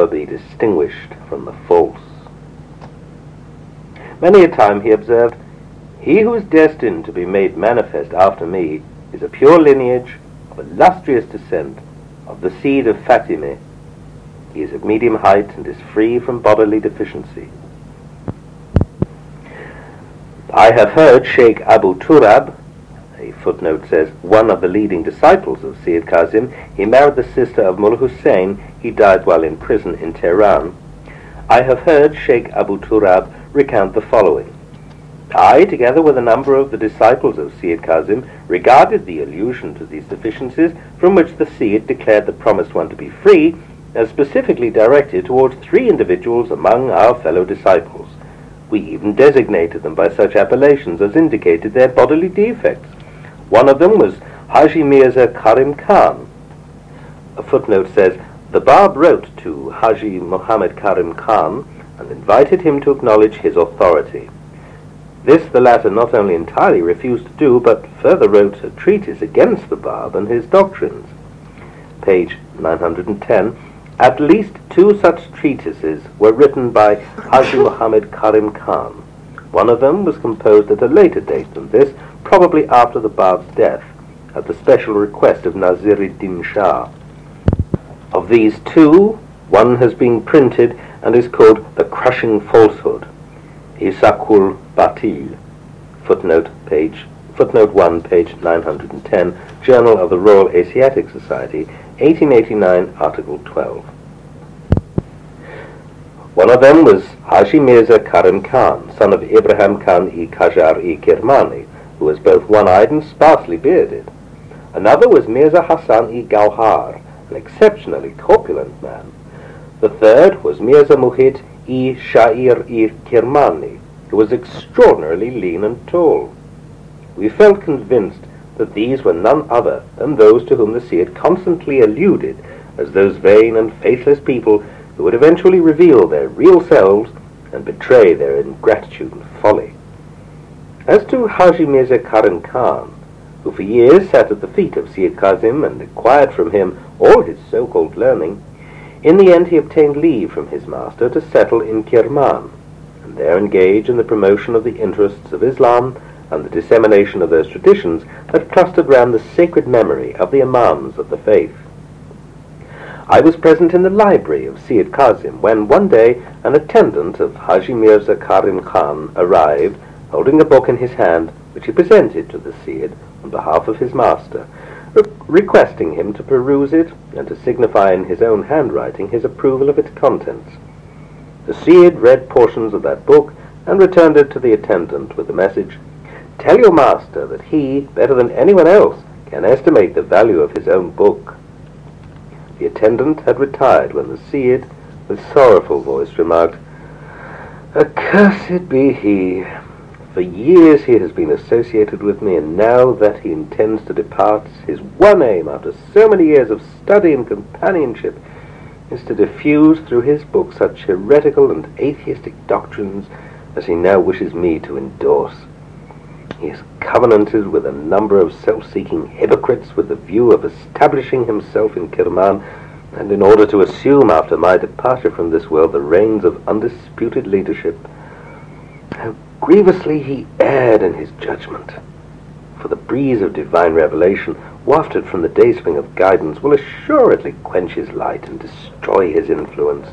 be distinguished from the false. Many a time he observed, "He who is destined to be made manifest after me is a pure lineage, of illustrious descent, of the seed of Fatimeh. He is of medium height and is free from bodily deficiency." I have heard Sheikh Abu Turab, a footnote says, one of the leading disciples of Sayyid Kazim, he married the sister of Mullah Hussein. He died while in prison in Tehran. I have heard Sheikh Abu Turab recount the following. I, together with a number of the disciples of Sayyid Kazim, regarded the allusion to these deficiencies from which the Sayyid declared the promised one to be free as specifically directed towards 3 individuals among our fellow disciples. We even designated them by such appellations as indicated their bodily defects. One of them was Haji Mirza Karim Khan. A footnote says, the Bab wrote to Haji Muhammad Karim Khan and invited him to acknowledge his authority. This the latter not only entirely refused to do, but further wrote a treatise against the Bab and his doctrines. Page 910. At least 2 such treatises were written by Haji Muhammad Karim Khan. One of them was composed at a later date than this, probably after the Bab's death, at the special request of Naziruddin Shah. Of these 2, one has been printed and is called The Crushing Falsehood, Isakul Batil, footnote 1, page 910, Journal of the Royal Asiatic Society, 1889, Article 12. One of them was Haji Mirza Karim Khan, son of Ibrahim Khan-i Qajar-i Kirmani, who was both one-eyed and sparsely bearded. Another was Mirza Hassan-i Gauhar, an exceptionally corpulent man. The third was Mirza Muhid-i Shair-i Kirmani, who was extraordinarily lean and tall. We felt convinced that these were none other than those to whom the Sayyid constantly alluded as those vain and faithless people who would eventually reveal their real selves and betray their ingratitude and folly. As to Haji Mirza Karim Khan, who for years sat at the feet of Sayyid Kazim and acquired from him all his so-called learning, in the end he obtained leave from his master to settle in Kirman, and there engage in the promotion of the interests of Islam and the dissemination of those traditions that clustered round the sacred memory of the Imams of the faith. I was present in the library of Sayyid Kazim when one day an attendant of Haji Mirza Karim Khan arrived, holding a book in his hand, which he presented to the Sayyid on behalf of his master, requesting him to peruse it and to signify in his own handwriting his approval of its contents. The Sayyid read portions of that book and returned it to the attendant with the message, "Tell your master that he, better than anyone else, can estimate the value of his own book." The attendant had retired when the Sayyid, with sorrowful voice, remarked, "Accursed be he! For years he has been associated with me, and now that he intends to depart, his one aim, after so many years of study and companionship, is to diffuse through his book such heretical and atheistic doctrines as he now wishes me to endorse. He is covenanted with a number of self-seeking hypocrites with the view of establishing himself in Kirman, and in order to assume after my departure from this world the reins of undisputed leadership. How grievously he erred in his judgment, for the breeze of divine revelation wafted from the dayspring of guidance will assuredly quench his light and destroy his influence.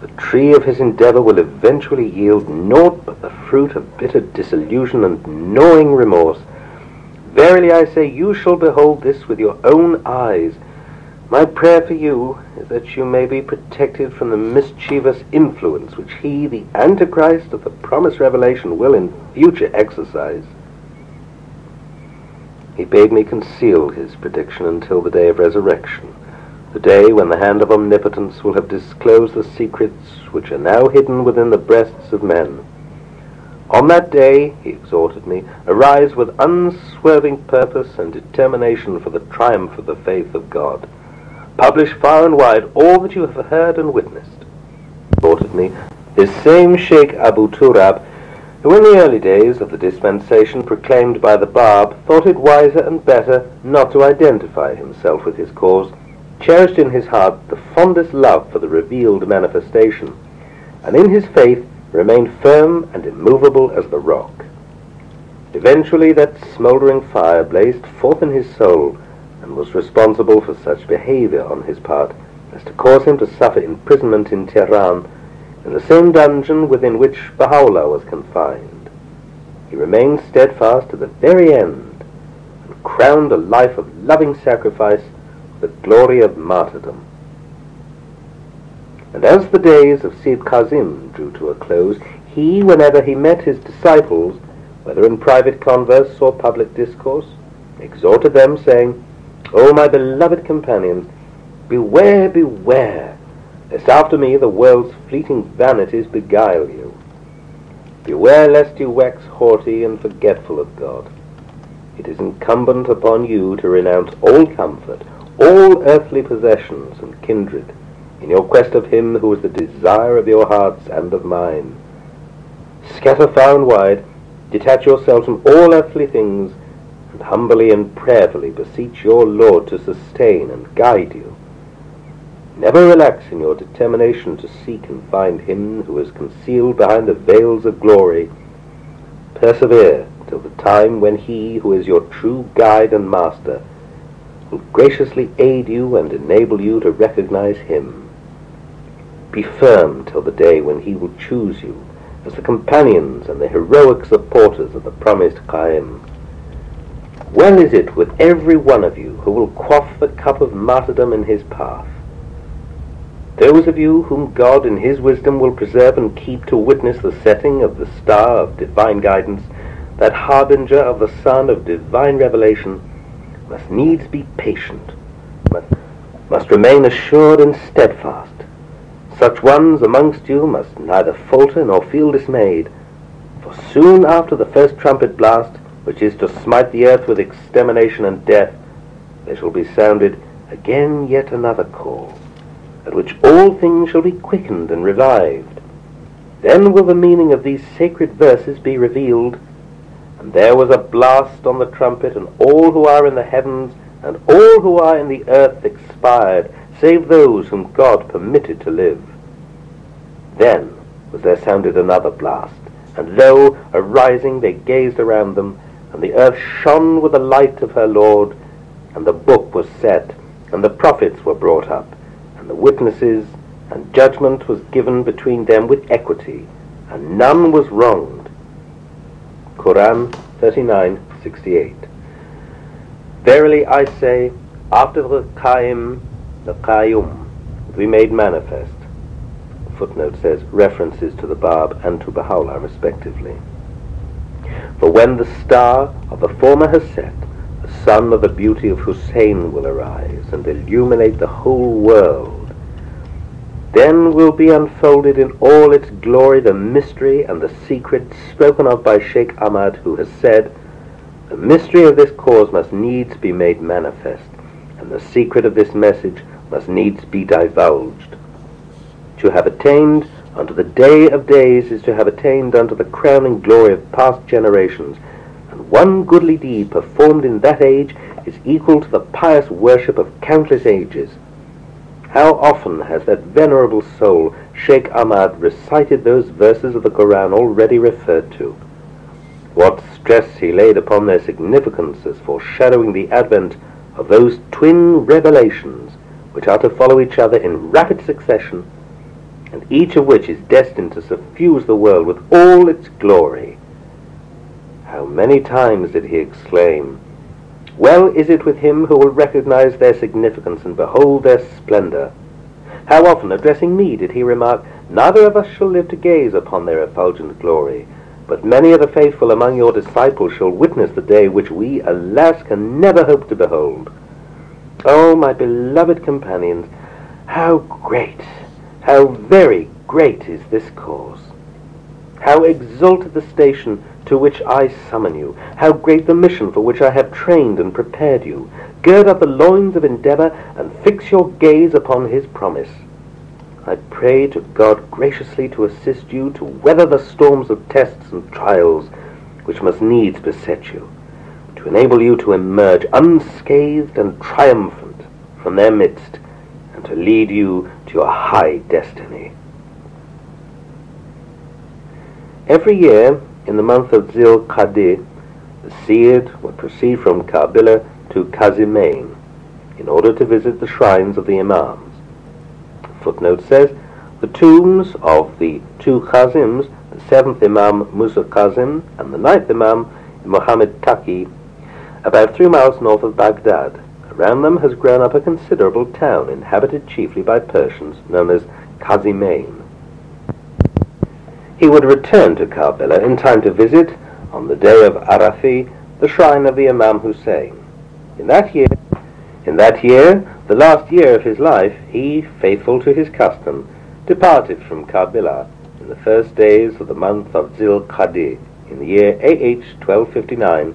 The tree of his endeavor will eventually yield naught but the fruit of bitter disillusion and gnawing remorse. Verily I say, you shall behold this with your own eyes. My prayer for you is that you may be protected from the mischievous influence which he, the Antichrist of the promised revelation, will in future exercise." He bade me conceal his prediction until the day of resurrection, the day when the hand of omnipotence will have disclosed the secrets which are now hidden within the breasts of men. On that day, he exhorted me, arise with unswerving purpose and determination for the triumph of the faith of God. Publish far and wide all that you have heard and witnessed. He exhorted me, this same Sheikh Abu Turab, who in the early days of the dispensation proclaimed by the Bab thought it wiser and better not to identify himself with his cause, cherished in his heart the fondest love for the revealed manifestation, and in his faith remained firm and immovable as the rock. Eventually that smouldering fire blazed forth in his soul, and was responsible for such behavior on his part as to cause him to suffer imprisonment in Tehran, in the same dungeon within which Baha'u'llah was confined. He remained steadfast to the very end, and crowned a life of loving sacrifice with the glory of martyrdom. And as the days of Sayyid Kazim drew to a close, he, whenever he met his disciples, whether in private converse or public discourse, exhorted them, saying, O my beloved companions, beware, beware, lest after me the world's fleeting vanities beguile you. Beware lest you wax haughty and forgetful of God. It is incumbent upon you to renounce all comfort, all earthly possessions and kindred, in your quest of him who is the desire of your hearts and of mine. Scatter far and wide, detach yourselves from all earthly things, and humbly and prayerfully beseech your Lord to sustain and guide you. Never relax in your determination to seek and find him who is concealed behind the veils of glory. Persevere till the time when he who is your true guide and master will graciously aid you and enable you to recognize him. Be firm till the day when he will choose you as the companions and the heroic supporters of the promised Qaim. Well is it with every one of you who will quaff the cup of martyrdom in his path. Those of you whom God in his wisdom will preserve and keep to witness the setting of the star of divine guidance, that harbinger of the sun of divine revelation, must needs be patient, must remain assured and steadfast. Such ones amongst you must neither falter nor feel dismayed, for soon after the first trumpet blast, which is to smite the earth with extermination and death, there shall be sounded again yet another call, at which all things shall be quickened and revived. Then will the meaning of these sacred verses be revealed. And there was a blast on the trumpet, and all who are in the heavens and all who are in the earth expired, save those whom God permitted to live. Then was there sounded another blast, and lo, arising they gazed around them, and the earth shone with the light of her Lord, and the book was set, and the prophets were brought up, and the witnesses, and judgment was given between them with equity, and none was wronged. Quran 39:68. Verily I say, after the Qaim, the Qayyum, we made manifest. The footnote says references to the Bab and to Baha'u'llah respectively. For when the star of the former has set, the sun of the beauty of Hussein will arise and illuminate the whole world. Then will be unfolded in all its glory the mystery and the secret spoken of by Sheikh Ahmad, who has said, the mystery of this cause must needs be made manifest, and the secret of this message must needs be divulged. To have attained unto the day of days is to have attained unto the crowning glory of past generations, and one goodly deed performed in that age is equal to the pious worship of countless ages. How often has that venerable soul, Sheikh Ahmad, recited those verses of the Quran already referred to. What stress he laid upon their significance as foreshadowing the advent of those twin revelations which are to follow each other in rapid succession, and each of which is destined to suffuse the world with all its glory. How many times did he exclaim, well is it with him who will recognize their significance and behold their splendor. How often, addressing me, did he remark, neither of us shall live to gaze upon their effulgent glory, but many of the faithful among your disciples shall witness the day which we, alas, can never hope to behold. Oh, my beloved companions, how great, how very great is this cause! How exalted the station to which I summon you, how great the mission for which I have trained and prepared you. Gird up the loins of endeavor and fix your gaze upon his promise. I pray to God graciously to assist you to weather the storms of tests and trials which must needs beset you, to enable you to emerge unscathed and triumphant from their midst, and to lead you to your high destiny. Every year, in the month of Zil-Qa'dah, the Seyyid would proceed from Karbala to Qazimain in order to visit the shrines of the Imams. The footnote says, the tombs of the two Qazims, the 7th Imam Musa Qazim and the 9th Imam Muhammad Taqi, about 3 miles north of Baghdad. Around them has grown up a considerable town inhabited chiefly by Persians known as Qazimain. He would return to Karbala in time to visit, on the day of Arafi, the shrine of the Imam Hussein. In that year, the last year of his life, he, faithful to his custom, departed from Karbala in the first days of the month of Zil-Qa'dah in the year AH 1259,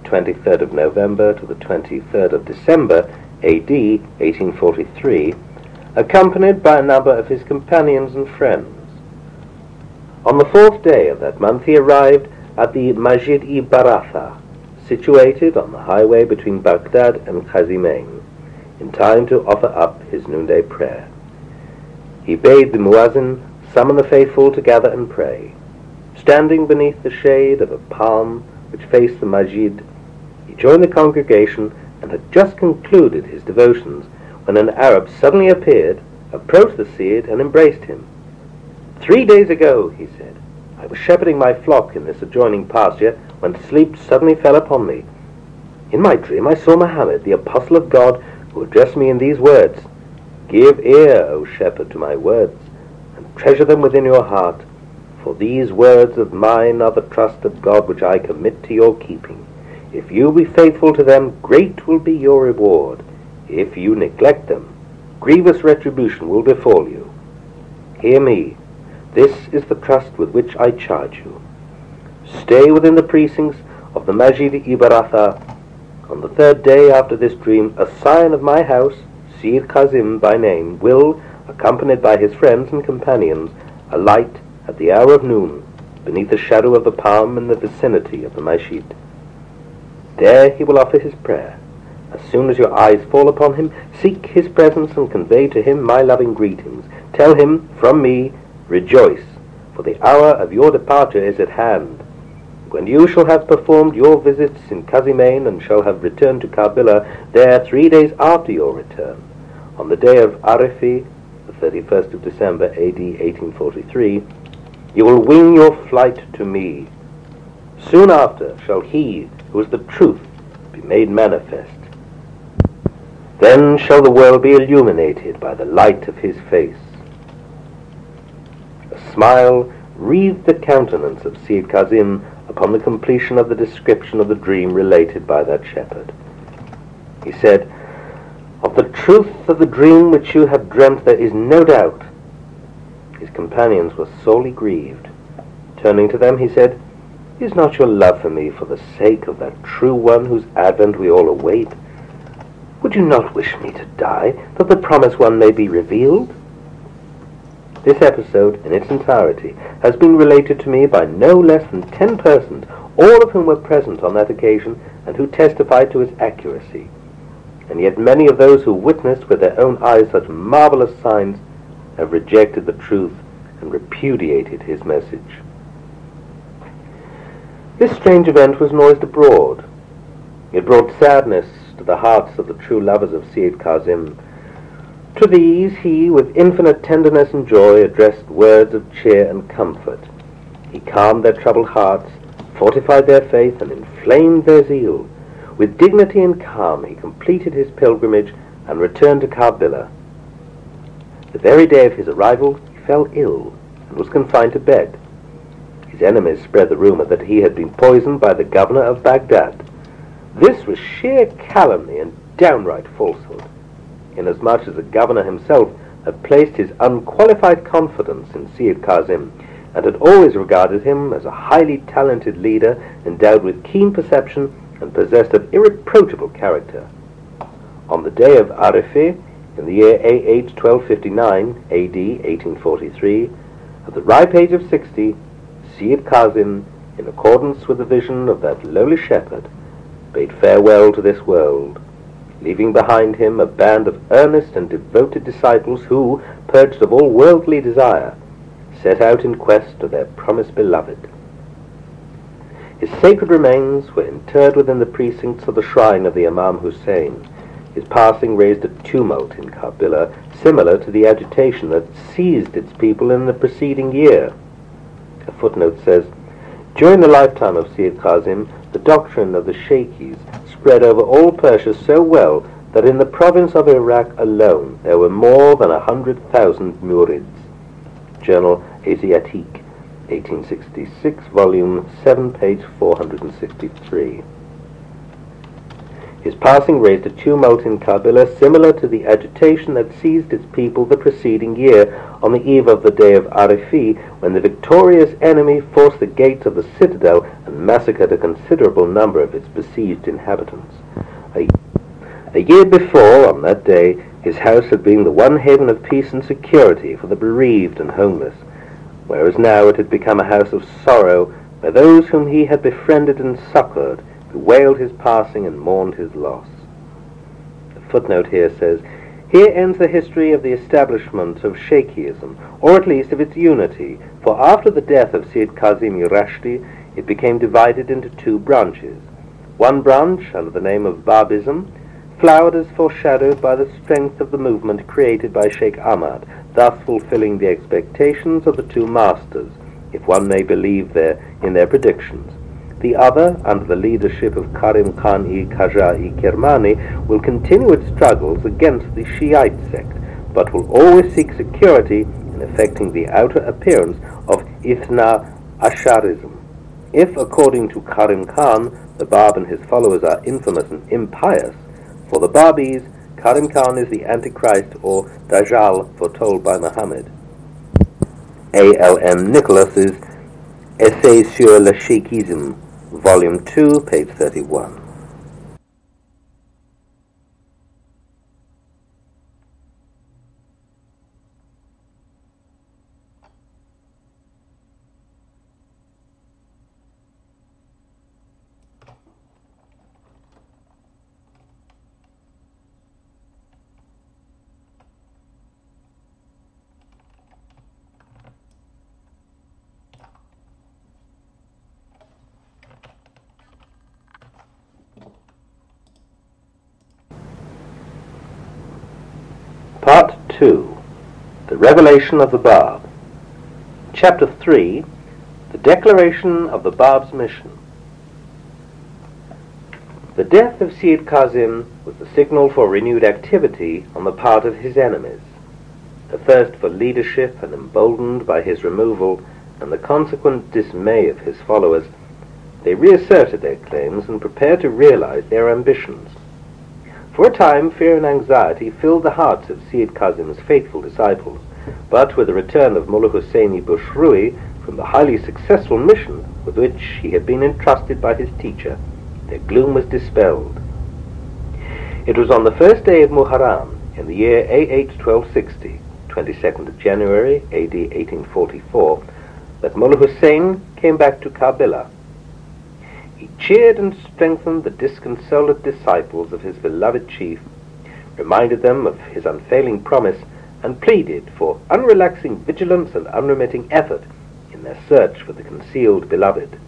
the 23rd of November to the 23rd of December AD 1843, accompanied by a number of his companions and friends. On the 4th day of that month he arrived at the Masjid-i-Baratha, situated on the highway between Baghdad and Qazimain, in time to offer up his noonday prayer. He bade the muezzin summon the faithful to gather and pray. Standing beneath the shade of a palm which faced the masjid, he joined the congregation and had just concluded his devotions when an Arab suddenly appeared, approached the Seyyid and embraced him. 3 days ago, he said, I was shepherding my flock in this adjoining pasture when sleep suddenly fell upon me. In my dream I saw Muhammad, the apostle of God, who addressed me in these words, Give ear, O shepherd, to my words, and treasure them within your heart, for these words of mine are the trust of God which I commit to your keeping. If you be faithful to them, great will be your reward. If you neglect them, grievous retribution will befall you. Hear me. This is the trust with which I charge you. Stay within the precincts of the Masjid-i-Baratha. On the 3rd day after this dream, a scion of my house, Seyyid Qazim by name, will, accompanied by his friends and companions, alight at the hour of noon beneath the shadow of the palm in the vicinity of the masjid. There he will offer his prayer. As soon as your eyes fall upon him, seek his presence and convey to him my loving greetings. Tell him, from me, rejoice, for the hour of your departure is at hand. When you shall have performed your visits in Qazimain and shall have returned to Karbala, there 3 days after your return, on the day of Arafi, the 31st of December AD 1843, you will wing your flight to me. Soon after shall he who is the truth be made manifest. Then shall the world be illuminated by the light of his face. A smile wreathed the countenance of Seyyid Qazim upon the completion of the description of the dream related by that shepherd. He said, Of the truth of the dream which you have dreamt there is no doubt. His companions were sorely grieved. Turning to them, he said, Is not your love for me for the sake of that true one whose advent we all await? Would you not wish me to die, that the promised one may be revealed? This episode, in its entirety, has been related to me by no less than 10 persons, all of whom were present on that occasion and who testified to its accuracy. And yet many of those who witnessed with their own eyes such marvelous signs have rejected the truth and repudiated his message. This strange event was noised abroad. It brought sadness to the hearts of the true lovers of Seyyid Qazim. To these he, with infinite tenderness and joy, addressed words of cheer and comfort. He calmed their troubled hearts, fortified their faith, and inflamed their zeal. With dignity and calm he completed his pilgrimage and returned to Karbala. The very day of his arrival he fell ill and was confined to bed. His enemies spread the rumor that he had been poisoned by the governor of Baghdad. This was sheer calumny and downright falsehood, inasmuch as the governor himself had placed his unqualified confidence in Seyyid Qazim and had always regarded him as a highly talented leader endowed with keen perception and possessed of irreproachable character. On the day of Arafi, in the year AH 1259, AD 1843, at the ripe age of 60, Seyyid Qazim, in accordance with the vision of that lowly shepherd, bade farewell to this world, leaving behind him a band of earnest and devoted disciples who, purged of all worldly desire, set out in quest of their promised beloved. His sacred remains were interred within the precincts of the shrine of the Imam Hussein. His passing raised a tumult in Karbala, similar to the agitation that seized its people in the preceding year. A footnote says, during the lifetime of Sayyid Kazim, the doctrine of the Sheikhis spread over all Persia so well that in the province of Iraq alone there were more than 100,000 murids. Journal Asiatique, 1866, volume 7, page 463. His passing raised a tumult in Karbala similar to the agitation that seized its people the preceding year on the eve of the day of Arifi, when the victorious enemy forced the gates of the citadel and massacred a considerable number of its besieged inhabitants. A year before, on that day, his house had been the one haven of peace and security for the bereaved and homeless, whereas now it had become a house of sorrow where those whom he had befriended and succored bewailed his passing and mourned his loss. The footnote here says, here ends the history of the establishment of Sheikhism, or at least of its unity, for after the death of Sayyid Kazim Rashdi, it became divided into two branches. One branch, under the name of Babism, flowered as foreshadowed by the strength of the movement created by Sheikh Ahmad, thus fulfilling the expectations of the two masters, if one may believe in their predictions. The other, under the leadership of Karim Khan-i Qajar-i Kirmani, will continue its struggles against the Shiite sect, but will always seek security in effecting the outer appearance of Ithna Asharism. If, according to Karim Khan, the Bab and his followers are infamous and impious, for the Babis, Karim Khan is the Antichrist or Dajjal foretold by Muhammad. A.L.M. Nicholas's Essay sur le Sheikhisme, Volume 2, page 31. Part 2. The Revelation of the Bab. Chapter 3. The Declaration of the Bab's Mission. The death of Sayyid Kazim was the signal for renewed activity on the part of his enemies. The thirst for leadership, and emboldened by his removal and the consequent dismay of his followers, they reasserted their claims and prepared to realize their ambitions. For a time, fear and anxiety filled the hearts of Sayyid Kazim's faithful disciples, but with the return of Mullah Husseini Bushrui from the highly successful mission with which he had been entrusted by his teacher, their gloom was dispelled. It was on the first day of Muharram, in the year A.H. 1260, 22nd of January, A.D. 1844, that Mullah Hussein came back to Karbala. He cheered and strengthened the disconsolate disciples of his beloved chief, reminded them of his unfailing promise, and pleaded for unrelaxing vigilance and unremitting effort in their search for the concealed beloved.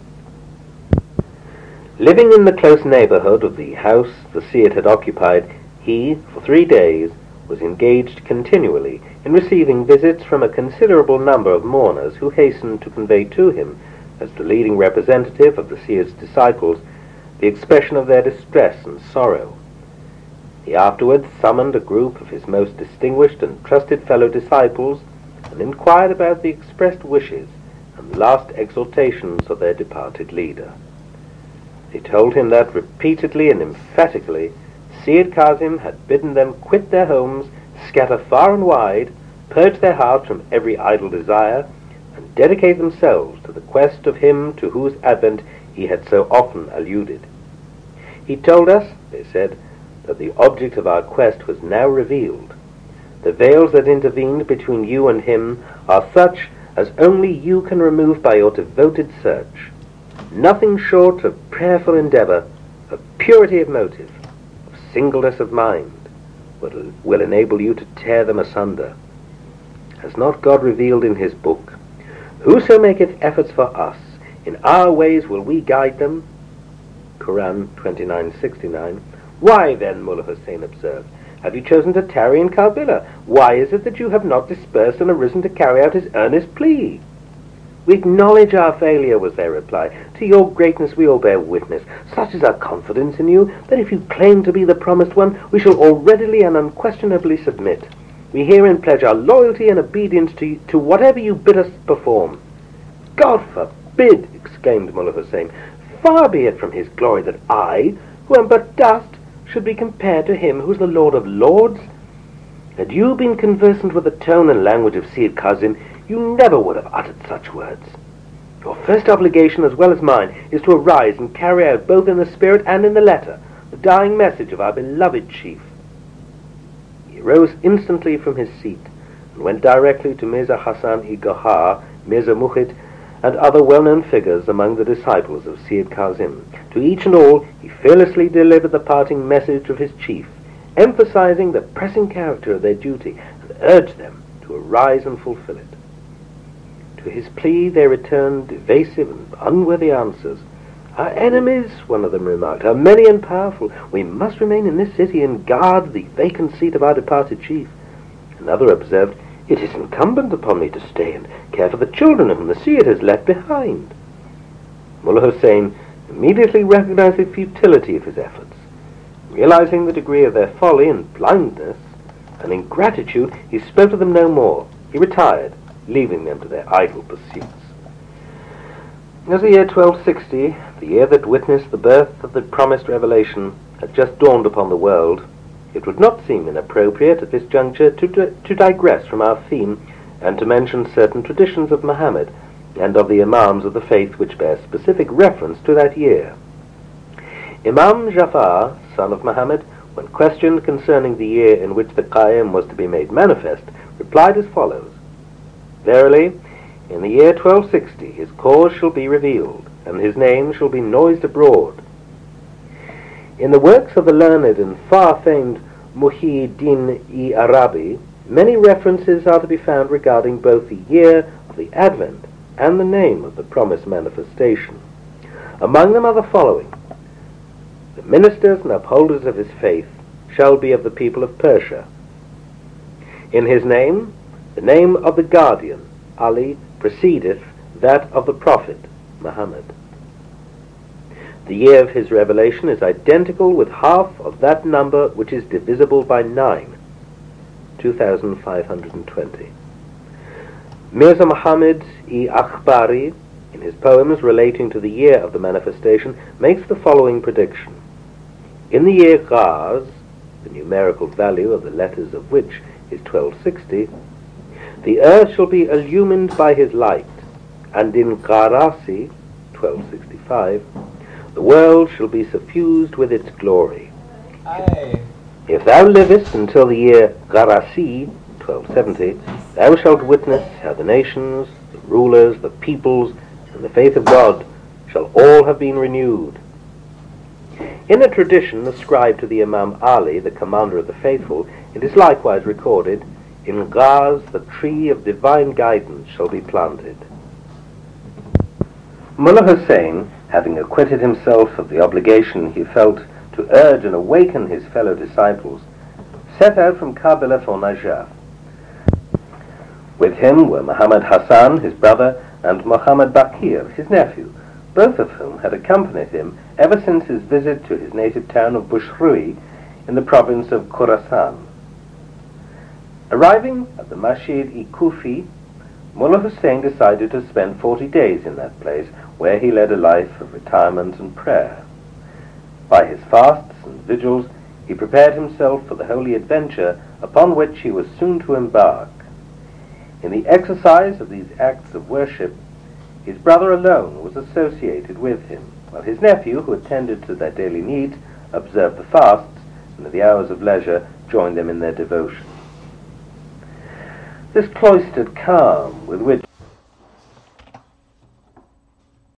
Living in the close neighborhood of the house the Sayyid had occupied, he, for 3 days, was engaged continually in receiving visits from a considerable number of mourners who hastened to convey to him, as the leading representative of the Sayyid's disciples, the expression of their distress and sorrow. He afterwards summoned a group of his most distinguished and trusted fellow disciples and inquired about the expressed wishes and the last exhortations of their departed leader. They told him that repeatedly and emphatically Sayyid Kazim had bidden them quit their homes, scatter far and wide, purge their hearts from every idle desire, and dedicate themselves to the quest of him to whose advent he had so often alluded. He told us, they said, that the object of our quest was now revealed. The veils that intervened between you and him are such as only you can remove by your devoted search. Nothing short of prayerful endeavor, of purity of motive, of singleness of mind will enable you to tear them asunder. Has not God revealed in his book, "Whoso maketh efforts for us, in our ways will we guide them"? Quran 29:69. Why then, Mullah Hussein observed, have you chosen to tarry in Karbala? Why is it that you have not dispersed and arisen to carry out his earnest plea? "We acknowledge our failure," was their reply. "To your greatness we all bear witness. Such is our confidence in you, that if you claim to be the promised one, we shall all readily and unquestionably submit. We herein pledge our loyalty and obedience to whatever you bid us perform." "God forbid!" exclaimed Mullah Hussein. "Far be it from his glory that I, who am but dust, should be compared to him who is the Lord of Lords. Had you been conversant with the tone and language of Sayyid Kazim, you never would have uttered such words. Your first obligation, as well as mine, is to arise and carry out, both in the spirit and in the letter, the dying message of our beloved chief." He rose instantly from his seat and went directly to Mirza Hassan-i-Gohar, Mirza Muhit, and other well-known figures among the disciples of Sayyid Kazim. To each and all he fearlessly delivered the parting message of his chief, emphasizing the pressing character of their duty, and urged them to arise and fulfill it. To his plea they returned evasive and unworthy answers. "Our enemies," one of them remarked, "are many and powerful. We must remain in this city and guard the vacant seat of our departed chief." Another observed, "It is incumbent upon me to stay and care for the children whom the Syed has left behind." Mullah Hussein immediately recognized the futility of his efforts. Realizing the degree of their folly and blindness and ingratitude, he spoke to them no more. He retired, leaving them to their idle pursuits. As the year 1260, the year that witnessed the birth of the promised revelation, had just dawned upon the world, it would not seem inappropriate at this juncture to digress from our theme and to mention certain traditions of Muhammad and of the Imams of the faith which bear specific reference to that year. Imam Jafar, son of Muhammad, when questioned concerning the year in which the Qayyim was to be made manifest, replied as follows: "Verily, in the year 1260 his cause shall be revealed, and his name shall be noised abroad." In the works of the learned and far-famed Muhyiddin-i-Arabi, many references are to be found regarding both the year of the Advent and the name of the promised manifestation. Among them are the following: "The ministers and upholders of his faith shall be of the people of Persia. In his name, the name of the guardian, Ali, precedeth that of the prophet, Muhammad. The year of his revelation is identical with half of that number which is divisible by 9, 2520. Mirza Muhammad-i-Akhbari, in his poems relating to the year of the manifestation, makes the following prediction: "In the year Ghaz, the numerical value of the letters of which is 1260, the earth shall be illumined by his light, and in Gharasi, 1265, the world shall be suffused with its glory. Aye. If thou livest until the year Gharasi, 1270, thou shalt witness how the nations, the rulers, the peoples, and the faith of God shall all have been renewed." In a tradition ascribed to the Imam Ali, the commander of the faithful, it is likewise recorded, "In Ghaz the tree of divine guidance shall be planted." Mullah Hussein, having acquitted himself of the obligation he felt to urge and awaken his fellow disciples, set out from Karbala for Najaf. With him were Muhammad Hassan, his brother, and Muhammad Bakir, his nephew, both of whom had accompanied him ever since his visit to his native town of Bushrui in the province of Khorasan. Arriving at the Masjid-i-Kufi, Mullah Hussein decided to spend 40 days in that place, where he led a life of retirement and prayer. By his fasts and vigils, he prepared himself for the holy adventure upon which he was soon to embark. In the exercise of these acts of worship, his brother alone was associated with him, while his nephew, who attended to their daily needs, observed the fasts, and at the hours of leisure joined them in their devotion. This cloistered calm with which